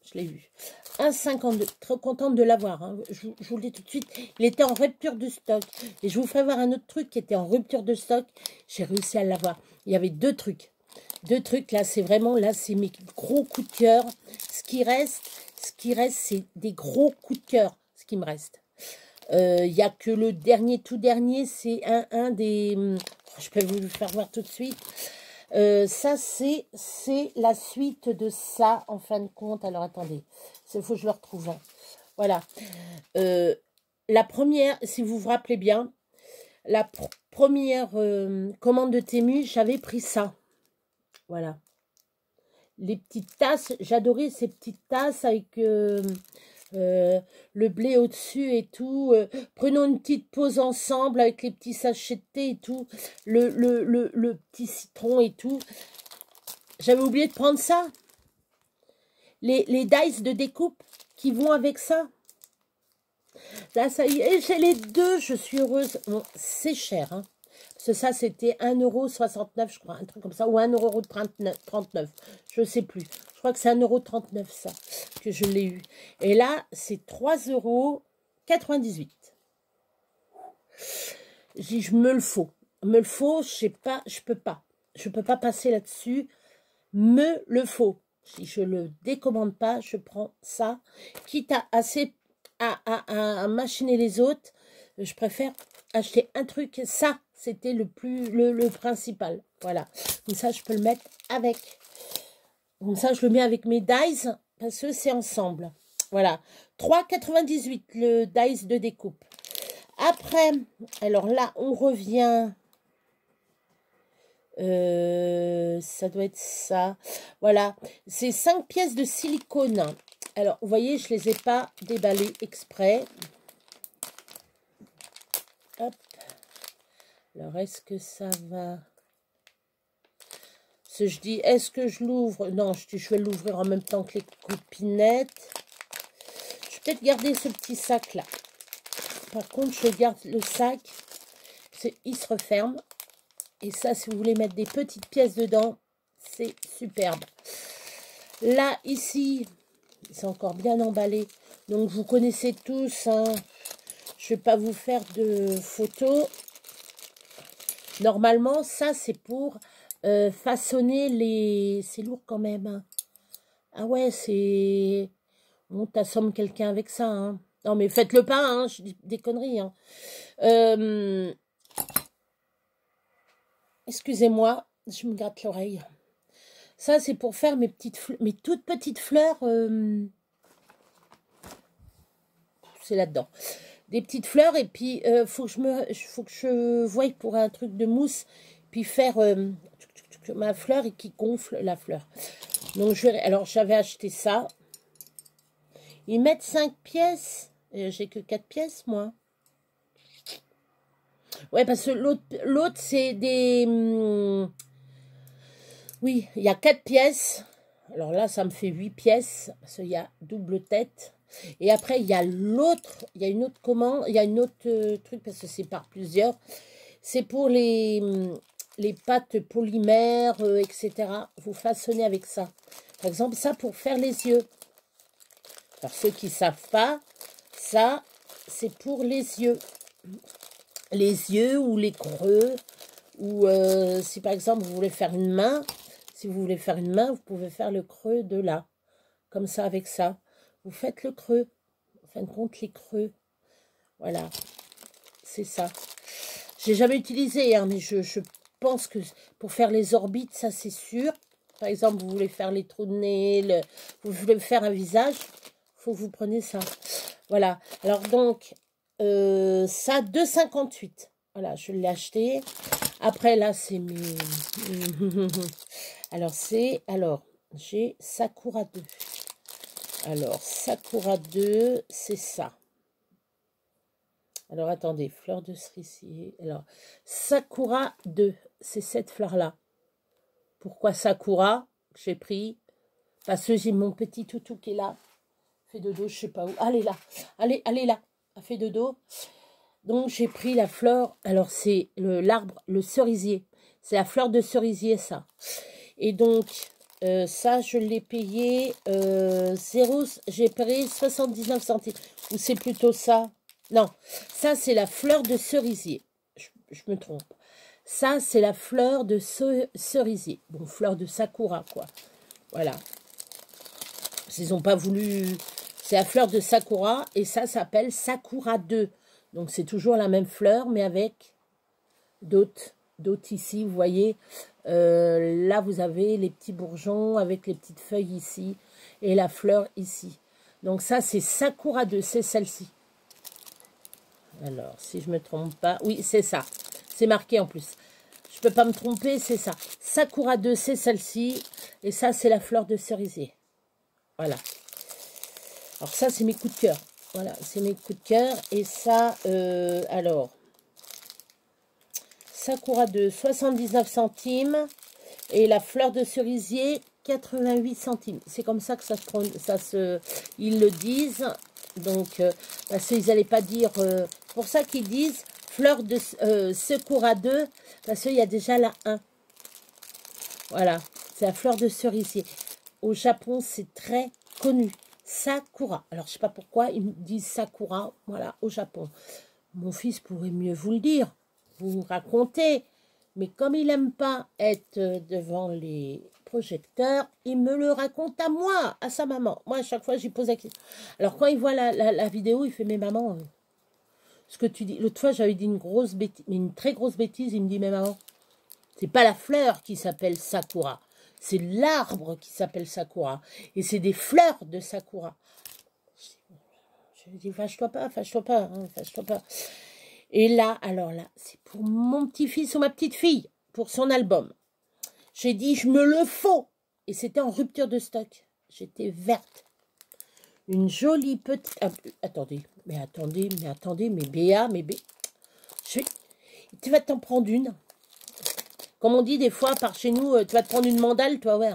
Je l'ai vu. 1,52. Très contente de l'avoir. Hein. Je vous le dis tout de suite. Il était en rupture de stock. Et je vous ferai voir un autre truc qui était en rupture de stock. J'ai réussi à l'avoir. Il y avait deux trucs. Deux trucs, là, c'est vraiment... Là, c'est mes gros coups de cœur. Ce qui reste, c'est des gros coups de cœur. Ce qui me reste. Il n'y a que le dernier, tout dernier, c'est un des... Je peux vous le faire voir tout de suite. Ça, c'est la suite de ça, en fin de compte. Alors, attendez, il faut que je le retrouve. Hein. Voilà. La première, si vous vous rappelez bien, la première commande de Temu, j'avais pris ça. Voilà. Les petites tasses, j'adorais ces petites tasses avec... le blé au-dessus et tout. Prenons une petite pause ensemble avec les petits sachets de thé et tout. Le petit citron et tout. J'avais oublié de prendre ça. Les dice de découpe qui vont avec ça. Là, ça y est, j'ai les deux. Je suis heureuse. Bon, c'est cher, hein. Parce que ça, c'était 1,69 €, je crois. Un truc comme ça. Ou 1,39 €. Je ne sais plus. Je crois que c'est 1,39 € ça, que je l'ai eu. Et là, c'est 3,98 €. Je dis, je me le faut. Me le faut, je sais pas, je peux pas. Je peux pas passer là-dessus. Me le faut. Si je le décommande pas, je prends ça. Quitte à machiner les autres, je préfère acheter un truc. Ça, c'était le principal. Voilà. Comme ça, je peux le mettre avec. Comme ça, je le mets avec mes dies parce que c'est ensemble. Voilà. 3,98 le dice de découpe. Après, alors là, on revient. Ça doit être ça. Voilà. C'est 5 pièces de silicone. Alors, vous voyez, je ne les ai pas déballées exprès. Hop. Alors, est-ce que ça va? Si je dis, est-ce que je l'ouvre? Non, je vais l'ouvrir en même temps que les copinettes. Je vais peut-être garder ce petit sac-là. Par contre, je garde le sac. Il se referme. Et ça, si vous voulez mettre des petites pièces dedans, c'est superbe. Là, ici, c'est encore bien emballé. Donc, vous connaissez tous. Hein. Je ne vais pas vous faire de photos. Normalement, ça, c'est pour façonner les... C'est lourd quand même. Hein. Ah ouais, c'est... On t'assomme quelqu'un avec ça. Hein. Non, mais faites-le pas. Hein. Je dis des conneries. Hein. Excusez-moi, je me gratte l'oreille. Ça, c'est pour faire mes toutes petites fleurs. C'est là-dedans. Des petites fleurs. Et puis, faut que je voie pour un truc de mousse. Puis faire ma fleur et qui gonfle la fleur. Donc, alors, j'avais acheté ça. Ils mettent 5 pièces. J'ai que 4 pièces, moi. Ouais, parce que l'autre c'est des... oui, il y a 4 pièces. Alors là, ça me fait 8 pièces, parce qu'il y a double tête. Et après, il y a l'autre, il y a une autre commande, il y a une autre truc, parce que c'est par plusieurs. C'est pour les pâtes polymères, etc. Vous façonnez avec ça. Par exemple, ça pour faire les yeux. Alors, ceux qui ne savent pas, ça, c'est pour les yeux. Les yeux ou les creux. Ou si par exemple, vous voulez faire une main, si vous voulez faire une main, vous pouvez faire le creux de là. Comme ça, avec ça. Vous faites le creux. En fin de compte, les creux. Voilà. C'est ça. J'ai jamais utilisé, hein, mais je pense que pour faire les orbites, ça c'est sûr. Par exemple, vous voulez faire les trous de nez, vous voulez faire un visage, faut que vous preniez ça. Voilà. Alors donc, ça, 2,58. Voilà, je l'ai acheté. Après, là, c'est mes... alors, j'ai Sakura 2. Alors, Sakura 2, c'est ça. Alors, attendez, fleur de cerisier. Alors, Sakura 2, c'est cette fleur-là. Pourquoi Sakura? J'ai pris, parce que j'ai mon petit toutou qui est là. Fait de dos, je sais pas où. Elle est là. Elle est là. Elle fait de dos. Donc, j'ai pris la fleur. Alors, c'est l'arbre, le cerisier. C'est la fleur de cerisier, ça. Et donc, ça, je l'ai payé 0. J'ai payé 79 centimes. Ou c'est plutôt ça? Non, ça, c'est la fleur de cerisier. Je me trompe. Ça, c'est la fleur de cerisier. Bon, fleur de sakura, quoi. Voilà. Ils n'ont pas voulu... C'est la fleur de sakura. Et ça s'appelle Sakura 2. Donc, c'est toujours la même fleur, mais avec d'autres ici. Vous voyez, là, vous avez les petits bourgeons avec les petites feuilles ici. Et la fleur ici. Donc, ça, c'est Sakura 2. C'est celle-ci. Alors, si je ne me trompe pas... Oui, c'est ça. C'est marqué en plus. Je ne peux pas me tromper, c'est ça. Sakura 2, c'est celle-ci. Et ça, c'est la fleur de cerisier. Voilà. Alors, ça, c'est mes coups de cœur. Voilà, c'est mes coups de cœur. Et ça, alors... Sakura 2, 79 centimes. Et la fleur de cerisier, 88 centimes. C'est comme ça que ils le disent. Donc, parce qu'ils n'allaient pas dire... pour ça qu'ils disent fleur de Sakura 2, parce qu'il y a déjà la 1. Voilà, c'est la fleur de cerisier. Au Japon, c'est très connu. Sakura. Alors, je ne sais pas pourquoi ils me disent Sakura, voilà, au Japon. Mon fils pourrait mieux vous le dire, vous raconter. Mais comme il n'aime pas être devant les projecteurs, il me le raconte à moi, à sa maman. Moi, à chaque fois, j'y pose la question. Alors, quand il voit la vidéo, il fait, mais maman, ce que tu dis... L'autre fois, j'avais dit une grosse bêtise, mais une très grosse bêtise. Il me dit, mais maman, c'est pas la fleur qui s'appelle Sakura. C'est l'arbre qui s'appelle Sakura. Et c'est des fleurs de Sakura. Je lui dis, fâche-toi pas, fâche-toi pas, hein, fâche-toi pas. Et là, alors là, c'est pour mon petit-fils ou ma petite-fille, pour son album. J'ai dit, je me le faut. Et c'était en rupture de stock. J'étais verte. Une jolie petite... attendez, mais Béa, tu vas t'en prendre une. Comme on dit des fois, par chez nous, tu vas te prendre une mandale, toi, ouais.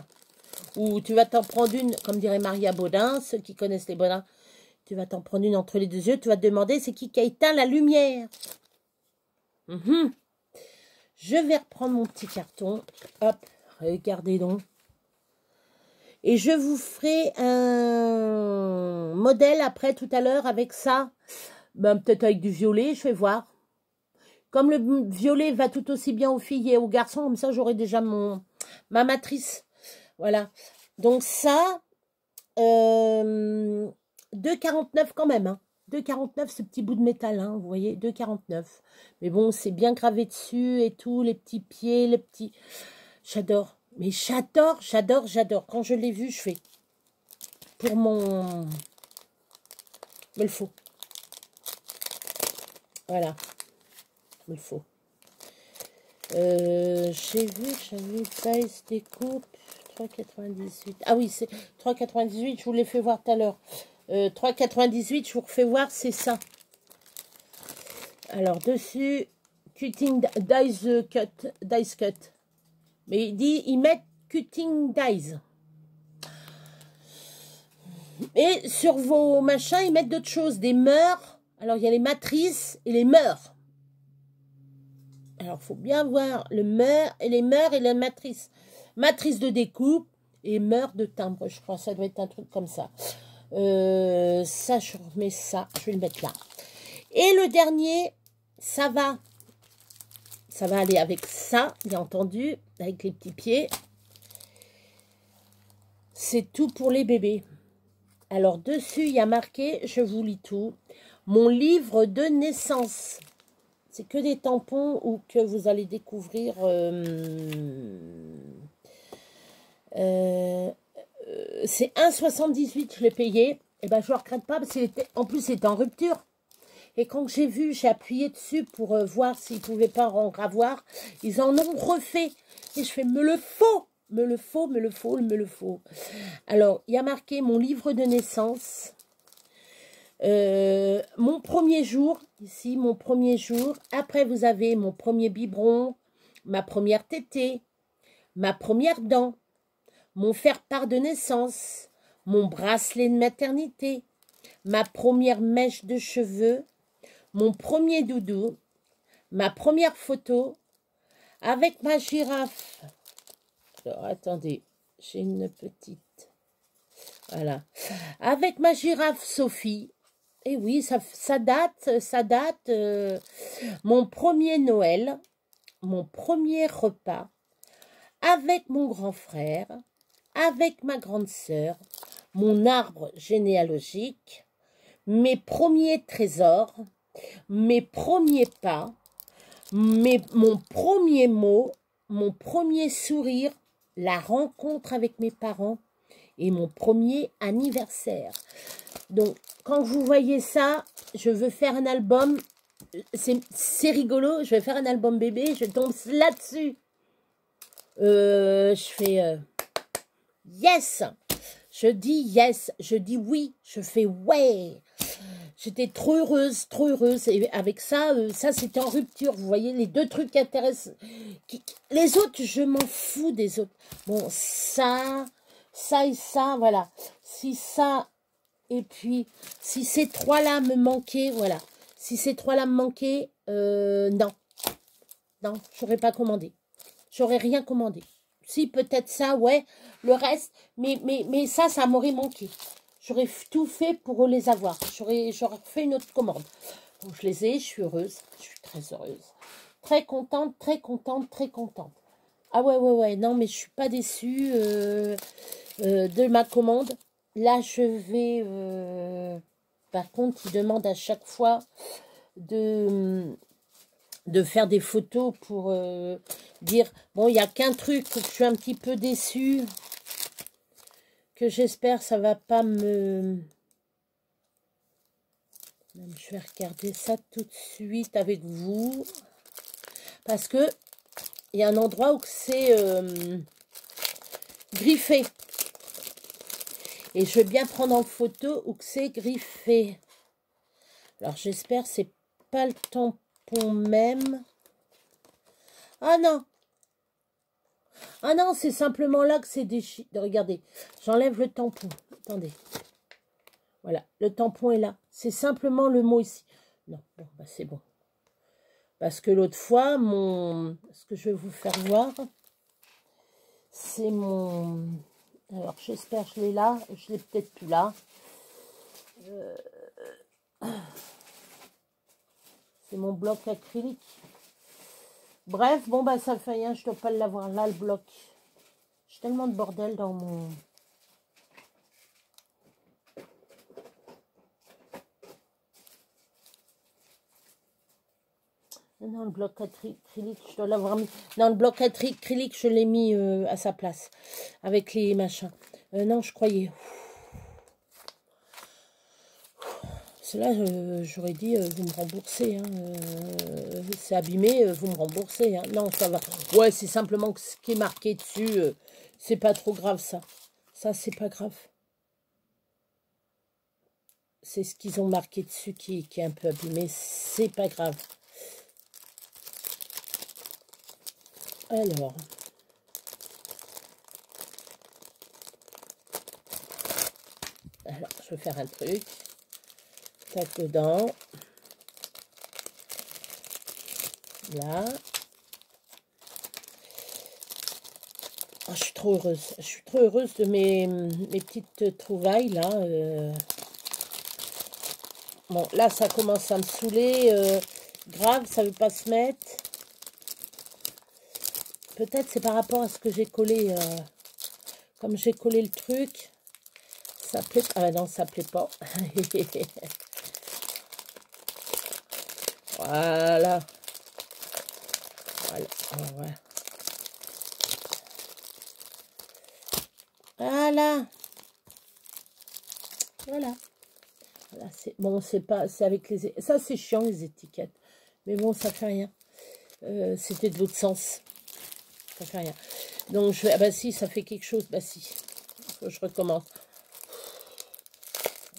Ou tu vas t'en prendre une, comme dirait Maria Baudin, ceux qui connaissent les Baudins. Tu vas t'en prendre une entre les deux yeux, tu vas te demander c'est qui a éteint la lumière. Je vais reprendre mon petit carton. Hop, regardez donc. Et je vous ferai un modèle après, tout à l'heure, avec ça. Ben, peut-être avec du violet, je vais voir. Comme le violet va tout aussi bien aux filles et aux garçons, comme ça, j'aurai déjà ma matrice. Voilà. Donc ça, 2,49 quand même. Hein. 2,49 ce petit bout de métal, hein, vous voyez, 2,49. Mais bon, c'est bien gravé dessus et tout, les petits pieds, les petits... J'adore. Mais j'adore. Quand je l'ai vu, je fais pour mon... Mais il faut. Voilà. Il me faut. J'ai vu que j'avais taille découpe 3,98. Ah oui, c'est 3,98. Je vous l'ai fait voir tout à l'heure. 3,98, je vous refais voir, c'est ça. Alors, dessus, cutting dice cut. Mais il dit, ils mettent cutting dies. Et sur vos machins, ils mettent d'autres choses, des meurs. Alors, il y a les matrices et les meurs. Alors, il faut bien voir le meurs et les meurs et la matrice. Matrice de découpe et meurs de timbre, je crois. Ça doit être un truc comme ça. Ça, je remets ça. Je vais le mettre là. Et le dernier, ça va. Ça va aller avec ça, bien entendu, avec les petits pieds. C'est tout pour les bébés. Alors, dessus, il y a marqué, je vous lis tout, mon livre de naissance. C'est que des tampons ou que vous allez découvrir... c'est 1,78, je l'ai payé. Et ben, je ne le regrette pas parce qu'en plus, c'était en rupture. Et quand j'ai vu, j'ai appuyé dessus pour voir s'ils ne pouvaient pas en ravoir. Ils en ont refait. Et je fais, me le faut, me le faut, me le faut, me le faut. Alors, il y a marqué mon livre de naissance. Mon premier jour, ici, mon premier jour. Après, vous avez mon premier biberon, ma première tétée, ma première dent, mon faire-part de naissance, mon bracelet de maternité, ma première mèche de cheveux, mon premier doudou, ma première photo avec ma girafe. Alors, attendez, j'ai une petite. Voilà. Avec ma girafe Sophie. Et oui, ça date. Mon premier Noël, mon premier repas, avec mon grand frère, avec ma grande sœur, mon arbre généalogique, mes premiers trésors, mes premiers pas, mon premier mot, mon premier sourire, la rencontre avec mes parents et mon premier anniversaire. Donc, quand vous voyez ça, je veux faire un album, c'est rigolo, je vais faire un album bébé, je tombe là-dessus. Je fais yes, je dis yes, je dis oui, je fais ouais. J'étais trop heureuse, trop heureuse. Et avec ça, ça c'était en rupture. Vous voyez, les deux trucs qui intéressent. Les autres, je m'en fous des autres. Bon, ça et ça, voilà. Si ça, et puis, si ces trois-là me manquaient, voilà. Si ces trois-là me manquaient, non. Non, j'aurais pas commandé. J'aurais rien commandé. Si, peut-être ça, ouais. Le reste, mais ça m'aurait manqué. J'aurais tout fait pour les avoir. J'aurais fait une autre commande. Donc, je les ai, je suis heureuse. Je suis très heureuse. Très contente, très contente, très contente. Ah ouais. Non, mais je suis pas déçue de ma commande. Là, je vais... par contre, il demande à chaque fois de faire des photos pour dire... Bon, il n'y a qu'un truc que je suis un petit peu déçue. Que j'espère ça va pas me... Je vais regarder ça tout de suite avec vous. Parce que il y a un endroit où c'est griffé. Et je veux bien prendre en photo où c'est griffé. Alors j'espère que c'est pas le tampon même. Ah non. Ah non, c'est simplement là que c'est déchiré. Regardez, j'enlève le tampon. Attendez. Voilà, le tampon est là. C'est simplement le mot ici. Non, bon, bah c'est bon. Parce que l'autre fois, ce que je vais vous faire voir, c'est mon... Alors, j'espère que je l'ai là. Je l'ai peut-être plus là. C'est mon bloc acrylique. Bref, bon, bah ça fait rien. Je ne dois pas l'avoir là, le bloc. J'ai tellement de bordel dans mon... Non, le bloc acrylique, je dois l'avoir mis. Non, le bloc acrylique, je l'ai mis à sa place. Avec les machins. Non, je croyais. Cela, j'aurais dit, vous me remboursez. Hein, c'est abîmé, vous me remboursez. Hein. Non, ça va. Ouais, c'est simplement que ce qui est marqué dessus. C'est pas trop grave, ça. Ça, c'est pas grave. C'est ce qu'ils ont marqué dessus qui est un peu abîmé. C'est pas grave. Alors, je vais faire un truc. Tac dedans. Là. Oh, je suis trop heureuse. Je suis trop heureuse de mes petites trouvailles là. Bon, là, ça commence à me saouler. Grave, ça ne veut pas se mettre. Peut-être c'est par rapport à ce que j'ai collé. Comme j'ai collé le truc. Ça plaît. Ah non, ça plaît pas. Voilà. Voilà. Voilà. Voilà. Voilà. Voilà, c'est bon, c'est pas, c'est avec les, ça c'est chiant les étiquettes, mais bon, ça fait rien. C'était de l'autre sens, ça fait rien. Donc je vais, ah bah si, ça fait quelque chose, bah si. Je recommence.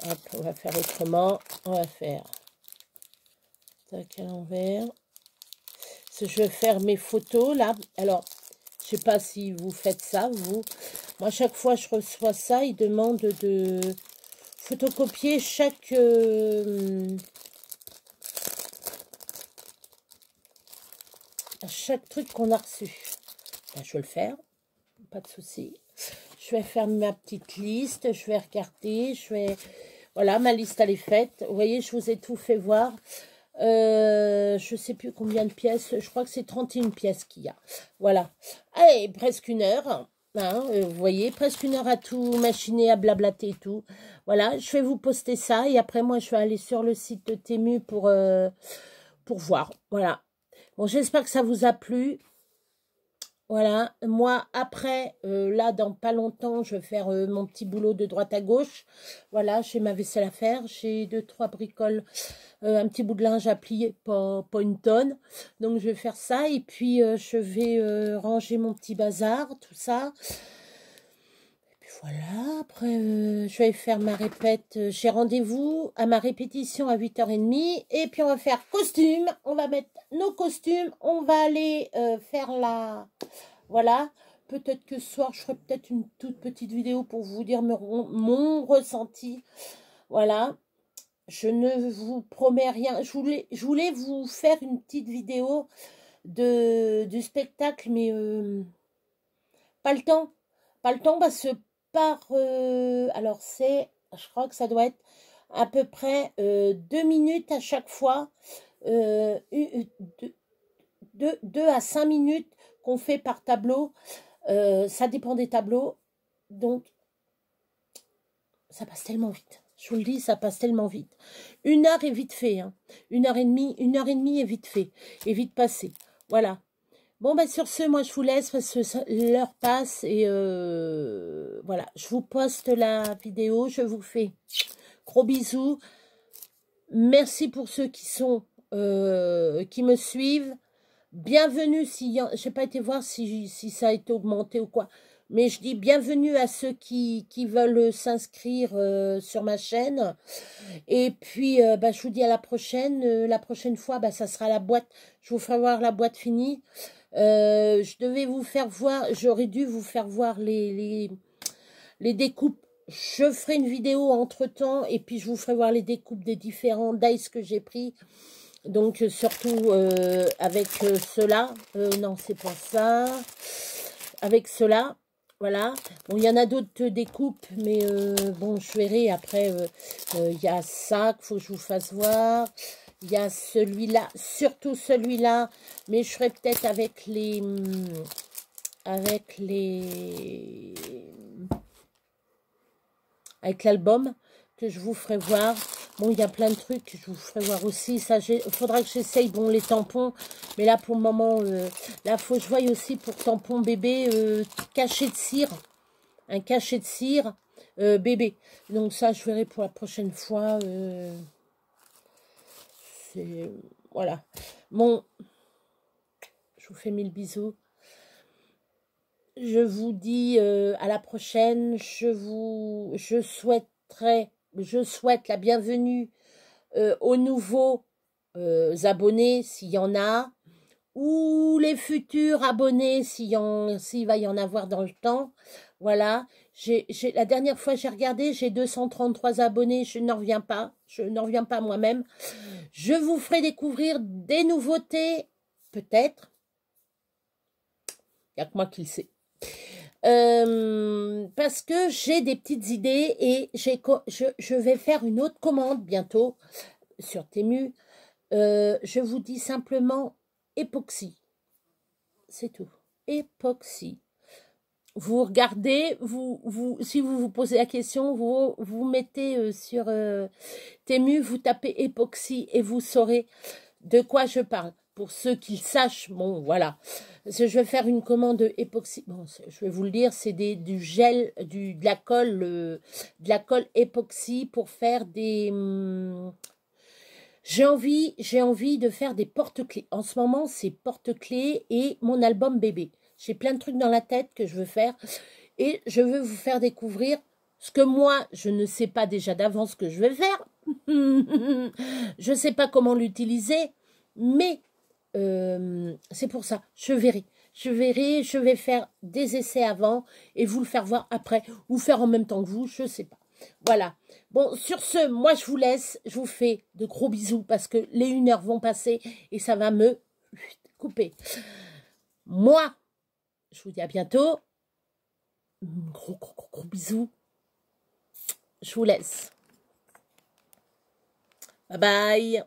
Hop, on va faire autrement. On va faire tac à l'envers. Je vais faire mes photos là. Alors, je sais pas si vous faites ça, vous. Moi, chaque fois je reçois ça, ils demandent de photocopier chaque truc qu'on a reçu. Ben, je vais le faire, pas de souci. Je vais faire ma petite liste, je vais regarder, voilà, ma liste elle est faite. Vous voyez, je vous ai tout fait voir. Je sais plus combien de pièces, je crois que c'est 31 pièces qu'il y a. Voilà. Allez, presque une heure. Hein, vous voyez, presque une heure à tout machiner, à blablater et tout. Voilà, je vais vous poster ça et après moi je vais aller sur le site de Temu pour voir. Voilà. Bon, j'espère que ça vous a plu. Voilà, moi après, là dans pas longtemps, je vais faire mon petit boulot de droite à gauche. Voilà, j'ai ma vaisselle à faire, j'ai 2-3 bricoles, un petit bout de linge à plier, pas une tonne. Donc je vais faire ça et puis je vais ranger mon petit bazar, tout ça. Et puis voilà, après je vais faire ma répète. J'ai rendez-vous à ma répétition à 8h30 et puis on va faire costume, on va mettre nos costumes, on va aller faire la... Voilà, peut-être que ce soir, je ferai peut-être une toute petite vidéo pour vous dire mon ressenti. Voilà, je ne vous promets rien. Je voulais vous faire une petite vidéo du spectacle, mais pas le temps. Pas le temps parce que alors c'est, je crois que ça doit être à peu près 2 minutes à chaque fois. 2 à 5 minutes qu'on fait par tableau. Ça dépend des tableaux. Donc, ça passe tellement vite. Je vous le dis, ça passe tellement vite. 1 heure est vite fait. Hein. 1h30 est vite fait. Est vite passé. Voilà. Bon, ben sur ce, moi, je vous laisse parce que l'heure passe. Et voilà. Je vous poste la vidéo. Je vous fais gros bisous. Merci pour ceux qui me suivent. Bienvenue, je n'ai pas été voir si ça a été augmenté ou quoi, mais je dis bienvenue à ceux qui veulent s'inscrire sur ma chaîne. Et puis, bah, je vous dis à la prochaine fois, bah, ça sera la boîte, je vous ferai voir la boîte finie. Je devais vous faire voir, j'aurais dû vous faire voir les découpes. Je ferai une vidéo entre-temps et puis je vous ferai voir les découpes des différents dice que j'ai pris. Donc, surtout avec cela. Non, c'est pas ça. Avec cela. Voilà. Bon, il y en a d'autres découpes, mais bon, je verrai. Après, il y a ça qu'il faut que je vous fasse voir. Il y a celui-là, surtout celui-là. Mais je ferai peut-être avec les... avec l'album que je vous ferai voir. Bon, il y a plein de trucs que je vous ferai voir aussi. Ça, il faudra que j'essaye, bon, les tampons. Mais là, pour le moment, là, il faut que je voie aussi pour tampon bébé, cachet de cire. Un cachet de cire bébé. Donc ça, je verrai pour la prochaine fois. Voilà. Bon, je vous fais 1000 bisous. Je vous dis à la prochaine. Je souhaite la bienvenue aux nouveaux abonnés, s'il y en a, ou les futurs abonnés, s'il va y en avoir dans le temps. Voilà, la dernière fois j'ai regardé, j'ai 233 abonnés, je n'en reviens pas, moi-même. Je vous ferai découvrir des nouveautés, peut-être. Il n'y a que moi qui le sais. Parce que j'ai des petites idées et je vais faire une autre commande bientôt sur Temu. Je vous dis simplement époxy. C'est tout. Époxy. Vous regardez, si vous vous posez la question, vous mettez sur Temu, vous tapez époxy et vous saurez de quoi je parle. Pour ceux qui le sachent, bon, voilà. Je vais faire une commande époxy. Bon, je vais vous le dire, c'est du gel, de la colle époxy pour faire des... j'ai envie de faire des porte-clés. En ce moment, c'est porte-clés et mon album bébé. J'ai plein de trucs dans la tête que je veux faire. Et je veux vous faire découvrir ce que moi, je ne sais pas déjà d'avance que je vais faire. Je ne sais pas comment l'utiliser. Mais c'est pour ça. Je verrai. Je vais faire des essais avant et vous le faire voir après. Ou faire en même temps que vous, je ne sais pas. Voilà. Bon, sur ce, moi, je vous laisse. Je vous fais de gros bisous parce que les 1 heure vont passer et ça va me couper. Moi, je vous dis à bientôt. Gros bisous. Je vous laisse. Bye bye.